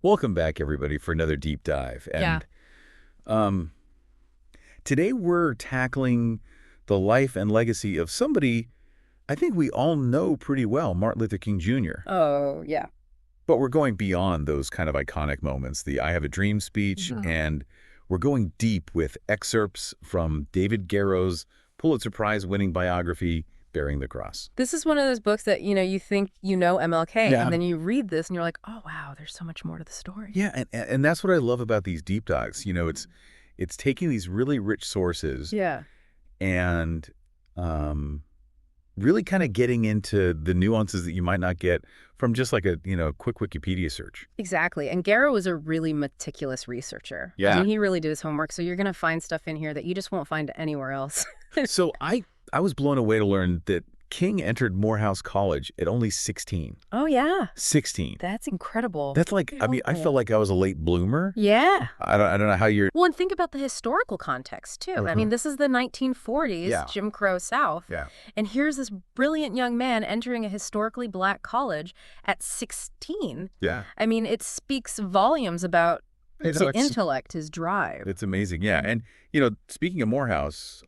Welcome back, everybody, for another deep dive. Yeah. And um, today we're tackling the life and legacy of somebody I think we all know pretty well, Martin Luther King Jr. Oh, yeah. But we're going beyond those kind of iconic moments, the I Have a Dream speech, Mhm. and we're going deep with excerpts from David Garrow's Pulitzer Prize-winning biography, Bearing the Cross. This is one of those books that, you think you know MLK, Yeah. and then you read this and you're like, oh, wow, there's so much more to the story. Yeah, and that's what I love about these deep dives. It's taking these really rich sources Yeah. and really kind of getting into the nuances that you might not get from just like a quick Wikipedia search. Exactly. And Garrow was a really meticulous researcher. Yeah. I mean, he really did his homework, so you're going to find stuff in here that you just won't find anywhere else. So I was blown away to learn that King entered Morehouse College at only 16. Oh, yeah. 16. That's incredible. That's like, I mean, I felt like I was a late bloomer. Yeah. I don't know how you're. Well, and think about the historical context, too. I mean, this is the 1940s, Yeah. Jim Crow South. Yeah. And here's this brilliant young man entering a historically black college at 16. Yeah. I mean, it speaks volumes about his intellect, his drive. It's amazing. Yeah. And, speaking of Morehouse,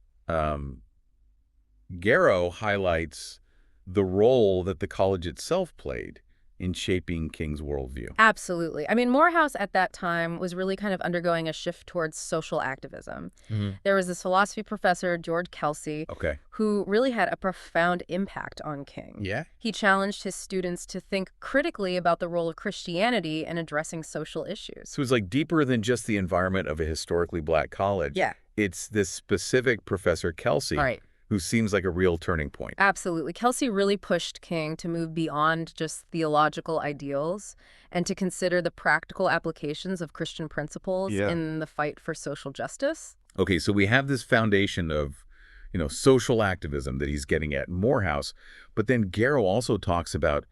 Garrow highlights the role that the college itself played in shaping King's worldview. Absolutely. I mean, Morehouse at that time was really kind of undergoing a shift towards social activism. There was this philosophy professor, George Kelsey, Okay. who really had a profound impact on King. Yeah? He challenged his students to think critically about the role of Christianity in addressing social issues. So it's like deeper than just the environment of a historically black college. Yeah. It's this specific Professor Kelsey Right. who seems like a real turning point. Absolutely. Kelsey really pushed King to move beyond just theological ideals and to consider the practical applications of Christian principles Yeah. in the fight for social justice. Okay, so we have this foundation of, social activism that he's getting at in Morehouse, but then Garrow also talks about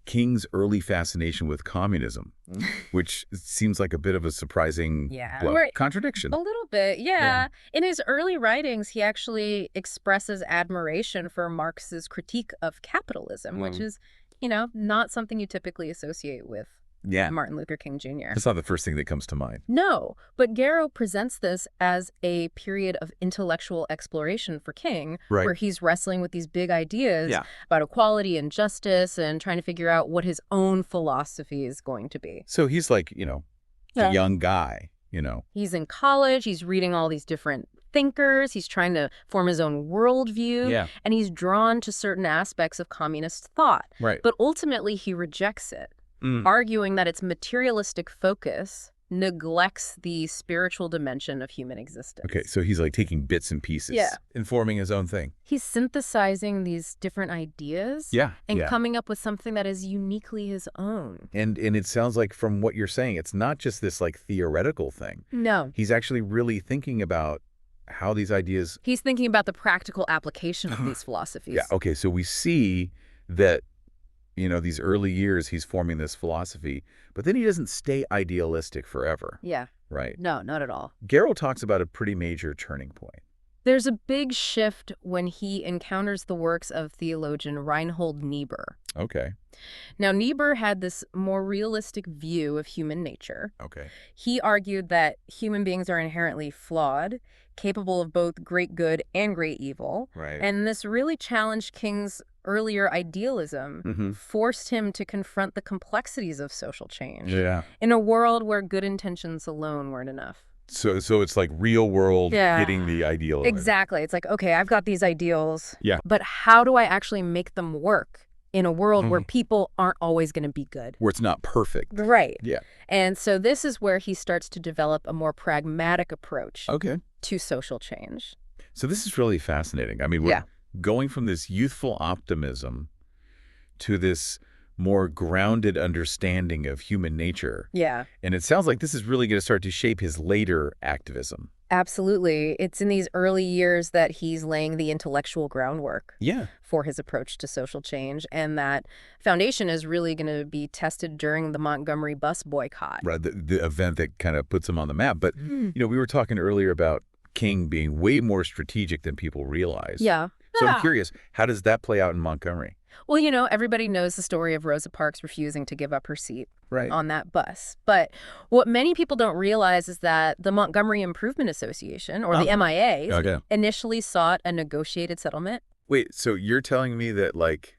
King's early fascination with communism, which seems like a bit of a surprising contradiction. A little bit, yeah. In his early writings, he actually expresses admiration for Marx's critique of capitalism, which is, not something you typically associate with Yeah. Martin Luther King Jr. That's not the first thing that comes to mind. No, but Garrow presents this as a period of intellectual exploration for King, Right. where he's wrestling with these big ideas Yeah. about equality and justice and trying to figure out what his own philosophy is going to be. So he's like, Yeah. a young guy, He's in college, he's reading all these different thinkers, he's trying to form his own worldview, Yeah. and he's drawn to certain aspects of communist thought. Right. But ultimately, he rejects it, Mm. arguing that its materialistic focus neglects the spiritual dimension of human existence. Okay, so he's like taking bits and pieces Yeah. and forming his own thing. He's synthesizing these different ideas Yeah. and yeah. coming up with something that is uniquely his own. And it sounds like from what you're saying, it's not just this like theoretical thing. No. He's actually really thinking about how these ideas. He's thinking about the practical application of these philosophies. Yeah. Okay. So we see that, these early years he's forming this philosophy, but then he doesn't stay idealistic forever. Yeah. Right. No, not at all. Garrow talks about a pretty major turning point. There's a big shift when he encounters the works of theologian Reinhold Niebuhr. Okay. Now, Niebuhr had this more realistic view of human nature. Okay. He argued that human beings are inherently flawed, capable of both great good and great evil. Right. And this really challenged King's earlier idealism, forced him to confront the complexities of social change Yeah. in a world where good intentions alone weren't enough. So it's like real world hitting the ideal. of it. Exactly. It's like, okay, I've got these ideals, Yeah. but how do I actually make them work in a world where people aren't always going to be good? Where it's not perfect. Right. Yeah. And so this is where he starts to develop a more pragmatic approach Okay. to social change. So this is really fascinating. I mean, we're going from this youthful optimism to this more grounded understanding of human nature. Yeah, And it sounds like this is really going to start to shape his later activism. absolutely. It's in these early years that he's laying the intellectual groundwork Yeah. for his approach to social change. And that foundation is really going to be tested during the Montgomery bus boycott. Right. The event that kind of puts him on the map. But, we were talking earlier about King being way more strategic than people realize. Yeah. So I'm curious, how does that play out in Montgomery? Well, everybody knows the story of Rosa Parks refusing to give up her seat Right. on that bus. But what many people don't realize is that the Montgomery Improvement Association, or the MIA, Okay. initially sought a negotiated settlement. Wait, so you're telling me that, like,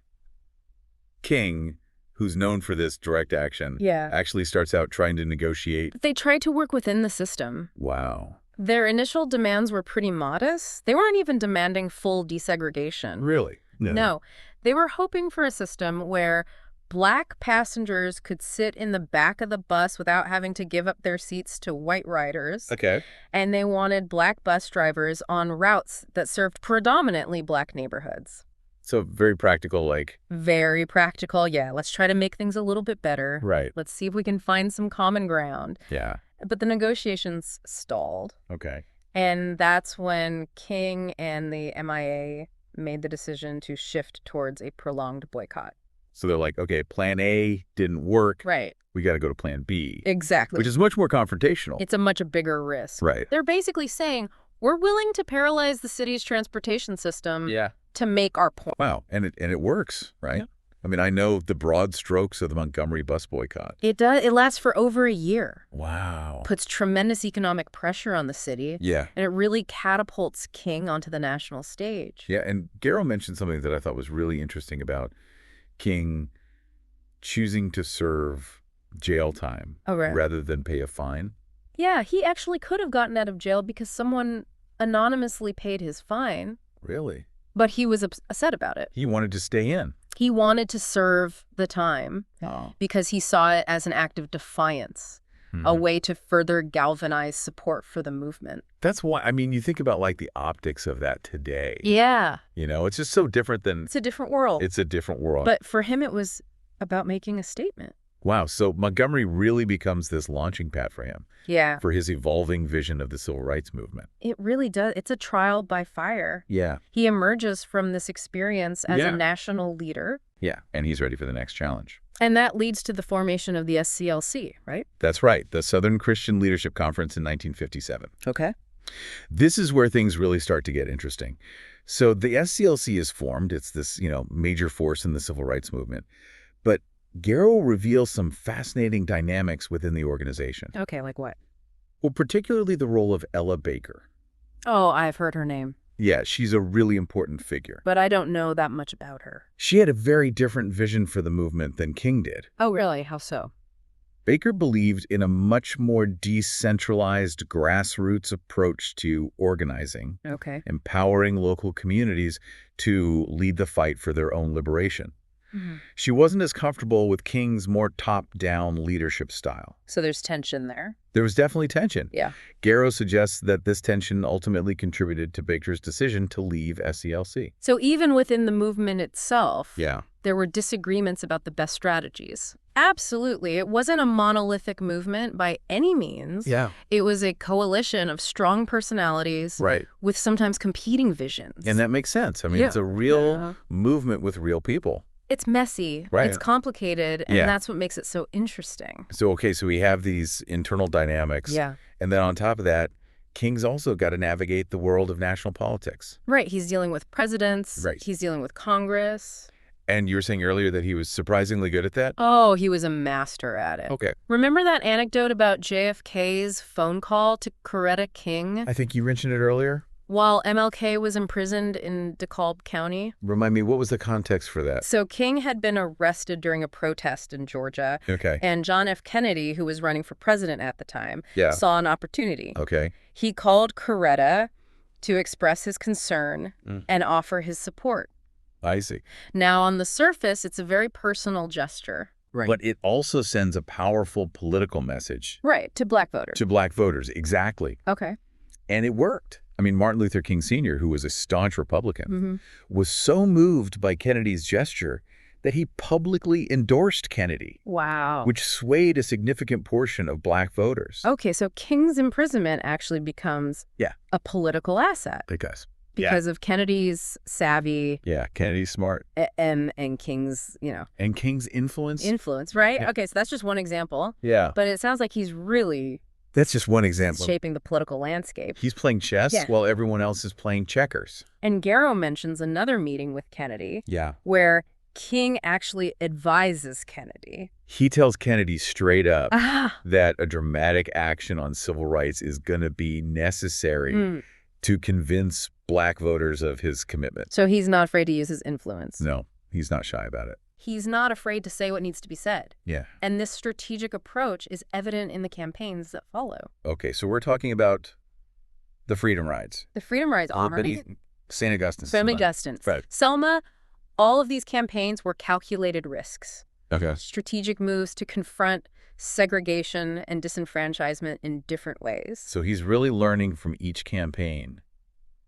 King, who's known for this direct action, actually starts out trying to negotiate? They tried to work within the system. Wow. Their initial demands were pretty modest. They weren't even demanding full desegregation. Really? No. They were hoping for a system where Black passengers could sit in the back of the bus without having to give up their seats to white riders. Okay. And they wanted Black bus drivers on routes that served predominantly Black neighborhoods. So very practical, like... Very practical, yeah. Let's try to make things a little bit better. Right. Let's see if we can find some common ground. Yeah. But the negotiations stalled. Okay. And that's when King and the MIA made the decision to shift towards a prolonged boycott. So they're like, okay, plan A didn't work. Right. We got to go to plan B. Exactly. Which is much more confrontational. It's a much bigger risk. Right. They're basically saying, we're willing to paralyze the city's transportation system to make our point. Wow. And it works, right? Yeah. I mean, I know the broad strokes of the Montgomery bus boycott. It does. It lasts for over a year. Wow. Puts tremendous economic pressure on the city. Yeah. And it really catapults King onto the national stage. Yeah, and Garrow mentioned something that I thought was really interesting about King choosing to serve jail time rather than pay a fine. Yeah, he actually could have gotten out of jail because someone anonymously paid his fine. Really? But he was upset about it. He wanted to stay in. He wanted to serve the time because he saw it as an act of defiance, a way to further galvanize support for the movement. That's why, I mean, you think about, like, the optics of that today. Yeah. It's just so different than... It's a different world. It's a different world. But for him, it was about making a statement. Wow. So Montgomery really becomes this launching pad for him. Yeah. For his evolving vision of the civil rights movement. It really does. It's a trial by fire. Yeah. He emerges from this experience as a national leader. Yeah. And he's ready for the next challenge. And that leads to the formation of the SCLC, right? That's right. The Southern Christian Leadership Conference in 1957. Okay. This is where things really start to get interesting. So the SCLC is formed. It's this, major force in the civil rights movement. But Garrow reveals some fascinating dynamics within the organization. Okay, like what? Well, particularly the role of Ella Baker. Oh, I've heard her name. Yeah, she's a really important figure. But I don't know that much about her. She had a very different vision for the movement than King did. Oh, really? How so? Baker believed in a much more decentralized grassroots approach to organizing, empowering local communities to lead the fight for their own liberation. She wasn't as comfortable with King's more top-down leadership style. So there's tension there. There was definitely tension. Yeah. Garrow suggests that this tension ultimately contributed to Baker's decision to leave SCLC. So even within the movement itself, Yeah. there were disagreements about the best strategies. Absolutely. It wasn't a monolithic movement by any means. Yeah. It was a coalition of strong personalities with sometimes competing visions. And that makes sense. I mean, it's a real movement with real people. It's messy. Right. It's complicated. And that's what makes it so interesting. So, so we have these internal dynamics. Yeah. And then on top of that, King's also got to navigate the world of national politics. Right. He's dealing with presidents. Right. He's dealing with Congress. And you were saying earlier that he was surprisingly good at that? Oh, he was a master at it. Okay. Remember that anecdote about JFK's phone call to Coretta King? I think you mentioned it earlier. While MLK was imprisoned in DeKalb County. Remind me, what was the context for that? So King had been arrested during a protest in Georgia. Okay. And John F. Kennedy, who was running for president at the time, saw an opportunity. Okay. He called Coretta to express his concern and offer his support. I see. Now, on the surface, it's a very personal gesture. Right. But it also sends a powerful political message. Right, to Black voters. To Black voters, exactly. Okay. And it worked. I mean, Martin Luther King Sr., who was a staunch Republican, was so moved by Kennedy's gesture that he publicly endorsed Kennedy. Wow. Which swayed a significant portion of Black voters. Okay, so King's imprisonment actually becomes a political asset. It does. Because of Kennedy's savvy. Yeah, Kennedy's smart. And King's, And King's influence. Influence, right? Yeah. Okay, so that's just one example. Yeah. But it sounds like he's really... That's just one example. Shaping the political landscape. He's playing chess while everyone else is playing checkers. And Garrow mentions another meeting with Kennedy. Yeah. Where King actually advises Kennedy. He tells Kennedy straight up Ah. that a dramatic action on civil rights is going to be necessary to convince black voters of his commitment. So he's not afraid to use his influence. No, he's not shy about it. He's not afraid to say what needs to be said. Yeah. And this strategic approach is evident in the campaigns that follow. Okay, so we're talking about the Freedom Rides. The Freedom Rides are St. Augustine. St. Augustine. Right. Selma, all of these campaigns were calculated risks. Okay. Strategic moves to confront segregation and disenfranchisement in different ways. So he's really learning from each campaign.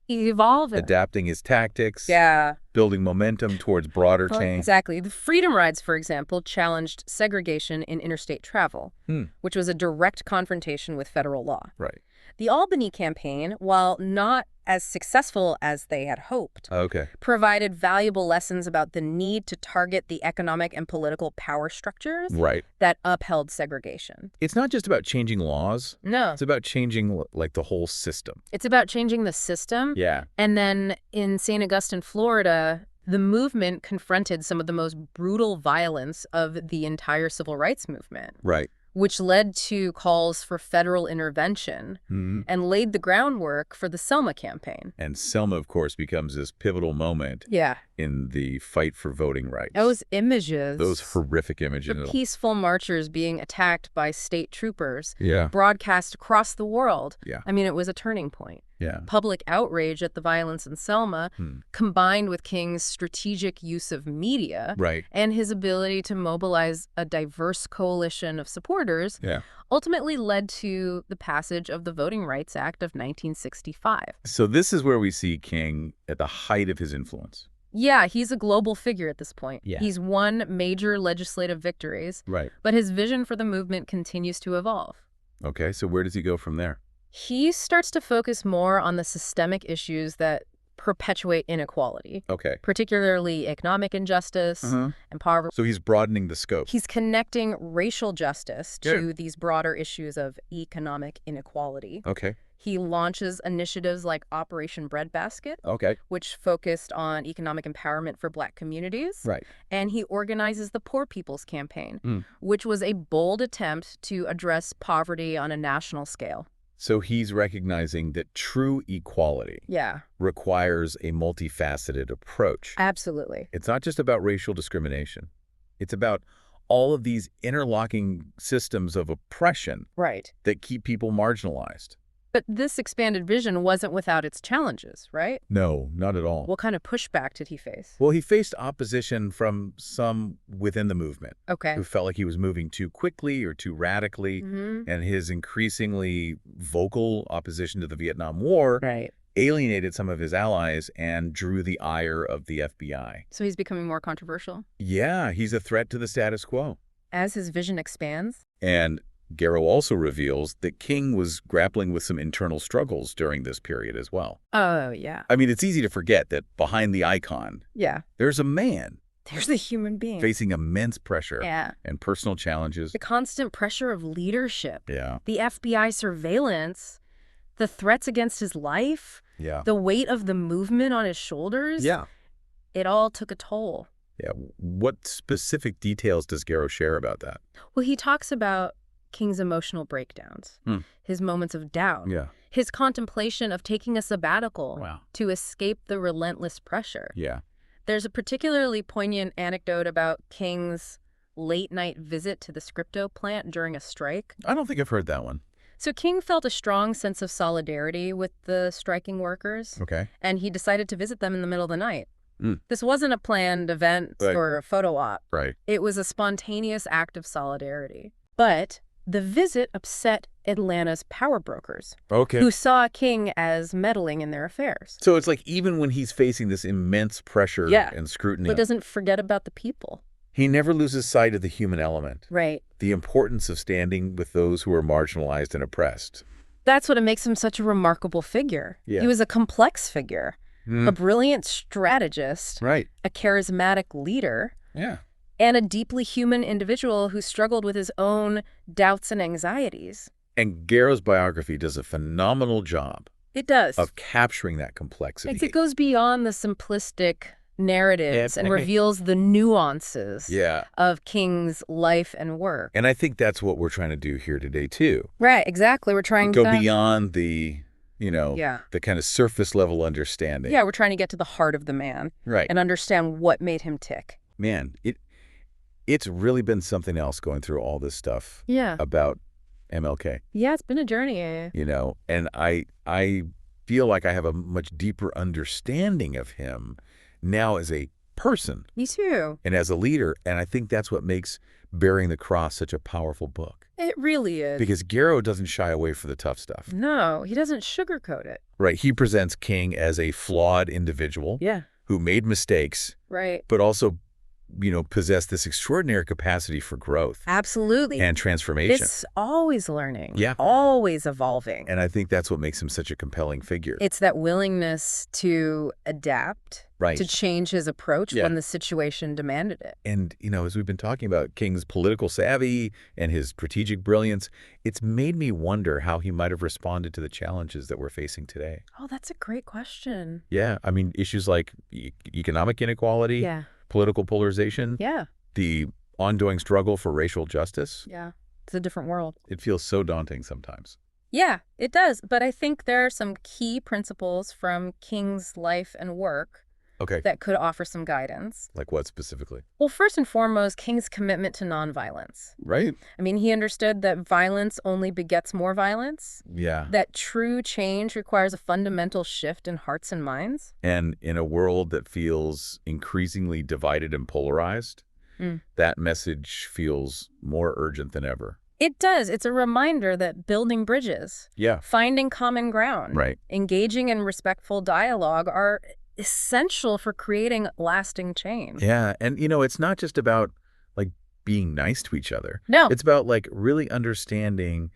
Evolving. Adapting his tactics. Yeah. Building momentum towards broader change. Exactly. The Freedom Rides, for example, challenged segregation in interstate travel, which was a direct confrontation with federal law. Right. The Albany campaign, while not as successful as they had hoped, provided valuable lessons about the need to target the economic and political power structures that upheld segregation. It's not just about changing laws. No. It's about changing, like, the whole system. It's about changing the system. Yeah. And then in St. Augustine, Florida, the movement confronted some of the most brutal violence of the entire civil rights movement. Right. Which led to calls for federal intervention and laid the groundwork for the Selma campaign. And Selma, of course, becomes this pivotal moment in the fight for voting rights. Those images. Those horrific images. The peaceful marchers being attacked by state troopers. Yeah. Broadcast across the world. Yeah. I mean, it was a turning point. Yeah. Public outrage at the violence in Selma, combined with King's strategic use of media and his ability to mobilize a diverse coalition of supporters, ultimately led to the passage of the Voting Rights Act of 1965. So this is where we see King at the height of his influence. Yeah, he's a global figure at this point. Yeah. He's won major legislative victories, but his vision for the movement continues to evolve. Okay, so where does he go from there? He starts to focus more on the systemic issues that perpetuate inequality. Okay. Particularly economic injustice and poverty. So he's broadening the scope. He's connecting racial justice to these broader issues of economic inequality. Okay. He launches initiatives like Operation Breadbasket, which focused on economic empowerment for Black communities. Right. And he organizes the Poor People's Campaign, which was a bold attempt to address poverty on a national scale. So he's recognizing that true equality requires a multifaceted approach. Absolutely. It's not just about racial discrimination. It's about all of these interlocking systems of oppression that keep people marginalized. But this expanded vision wasn't without its challenges, right? No, not at all. What kind of pushback did he face? Well, he faced opposition from some within the movement who felt like he was moving too quickly or too radically, and his increasingly vocal opposition to the Vietnam War alienated some of his allies and drew the ire of the FBI. So he's becoming more controversial? Yeah, he's a threat to the status quo. As his vision expands? And Garrow also reveals that King was grappling with some internal struggles during this period as well. Oh, yeah. I mean, it's easy to forget that behind the icon, there's a man. There's a human being. Facing immense pressure and personal challenges. The constant pressure of leadership. Yeah. The FBI surveillance. The threats against his life. Yeah. The weight of the movement on his shoulders. Yeah. It all took a toll. Yeah. What specific details does Garrow share about that? Well, he talks about King's emotional breakdowns, his moments of doubt, his contemplation of taking a sabbatical to escape the relentless pressure. Yeah. There's a particularly poignant anecdote about King's late-night visit to the Scripto plant during a strike. I don't think I've heard that one. So King felt a strong sense of solidarity with the striking workers, and he decided to visit them in the middle of the night. This wasn't a planned event or a photo op. It was a spontaneous act of solidarity. But the visit upset Atlanta's power brokers, who saw King as meddling in their affairs. So it's like even when he's facing this immense pressure and scrutiny, but doesn't forget about the people. He never loses sight of the human element. Right. The importance of standing with those who are marginalized and oppressed. That's what makes him such a remarkable figure. Yeah. He was a complex figure, a brilliant strategist, a charismatic leader. Yeah. And a deeply human individual who struggled with his own doubts and anxieties. And Garrow's biography does a phenomenal job. It does. Of capturing that complexity. It goes beyond the simplistic narratives and reveals the nuances of King's life and work. And I think that's what we're trying to do here today, too. Right, exactly. We're trying to go beyond the, the kind of surface level understanding. Yeah, we're trying to get to the heart of the man. Right. And understand what made him tick. Man, it's really been something else going through all this stuff about MLK. Yeah, it's been a journey. And I feel like I have a much deeper understanding of him now as a person. Me too. And as a leader. And I think that's what makes Bearing the Cross such a powerful book. It really is. Because Garrow doesn't shy away from the tough stuff. No, he doesn't sugarcoat it. Right. He presents King as a flawed individual who made mistakes. Right. But also possess this extraordinary capacity for growth. Absolutely. And transformation. It's always learning. Yeah. Always evolving. And I think that's what makes him such a compelling figure. It's that willingness to adapt, to change his approach when the situation demanded it. And, as we've been talking about King's political savvy and his strategic brilliance, it's made me wonder how he might have responded to the challenges that we're facing today. Oh, that's a great question. Yeah. I mean, issues like economic inequality, political polarization, the ongoing struggle for racial justice. Yeah, it's a different world. It feels so daunting sometimes. Yeah, it does. But I think there are some key principles from King's life and work that could offer some guidance. Like what specifically? Well, first and foremost, King's commitment to nonviolence. Right. I mean, he understood that violence only begets more violence. Yeah. That true change requires a fundamental shift in hearts and minds. And in a world that feels increasingly divided and polarized, that message feels more urgent than ever. It does. It's a reminder that building bridges, finding common ground, engaging in respectful dialogue are essential for creating lasting change. Yeah. And, it's not just about, being nice to each other. No. It's about, really understanding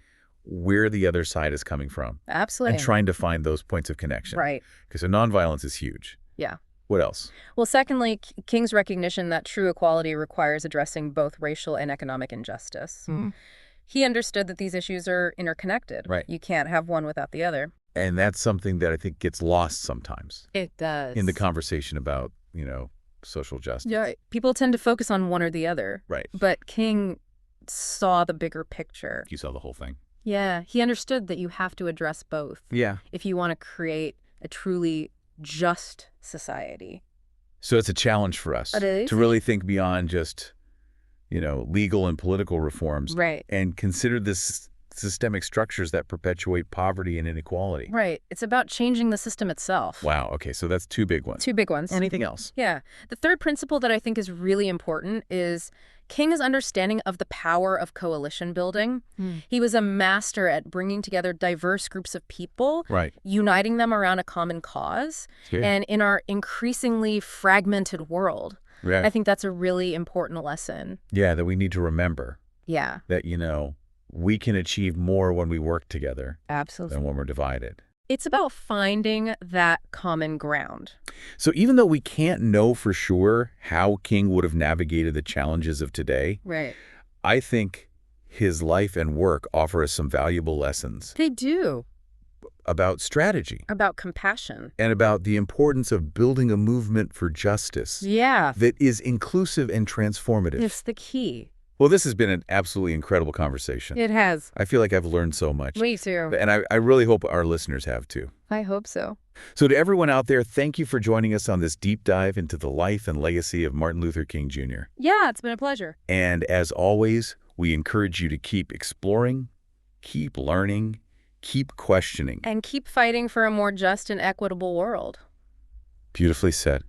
where the other side is coming from. Absolutely. And trying to find those points of connection. Right. Because nonviolence is huge. Yeah. What else? Well, secondly, King's recognition that true equality requires addressing both racial and economic injustice. Mm-hmm. He understood that these issues are interconnected. Right. You can't have one without the other. And that's something that I think gets lost sometimes. It does. In the conversation about, social justice. Yeah. People tend to focus on one or the other. Right. But King saw the bigger picture. He saw the whole thing. Yeah. He understood that you have to address both. Yeah. If you want to create a truly just society. So it's a challenge for us to really think beyond just, legal and political reforms. Right. And consider this systemic structures that perpetuate poverty and inequality. Right. It's about changing the system itself. Wow. Okay. So that's two big ones. Two big ones. Anything else? Yeah. The third principle that I think is really important is King's understanding of the power of coalition building. He was a master at bringing together diverse groups of people, uniting them around a common cause. And in our increasingly fragmented world, I think that's a really important lesson. Yeah, that we need to remember. Yeah. That, we can achieve more when we work together. Absolutely. Than when we're divided. It's about finding that common ground. So even though we can't know for sure how King would have navigated the challenges of today, I think his life and work offer us some valuable lessons. They do. About strategy. About compassion. And about the importance of building a movement for justice. Yeah. That is inclusive and transformative. It's the key. Well, this has been an absolutely incredible conversation. It has. I feel like I've learned so much. Me too. And I really hope our listeners have too. I hope so. So to everyone out there, thank you for joining us on this deep dive into the life and legacy of Martin Luther King Jr. Yeah, it's been a pleasure. And as always, we encourage you to keep exploring, keep learning, keep questioning. And keep fighting for a more just and equitable world. Beautifully said.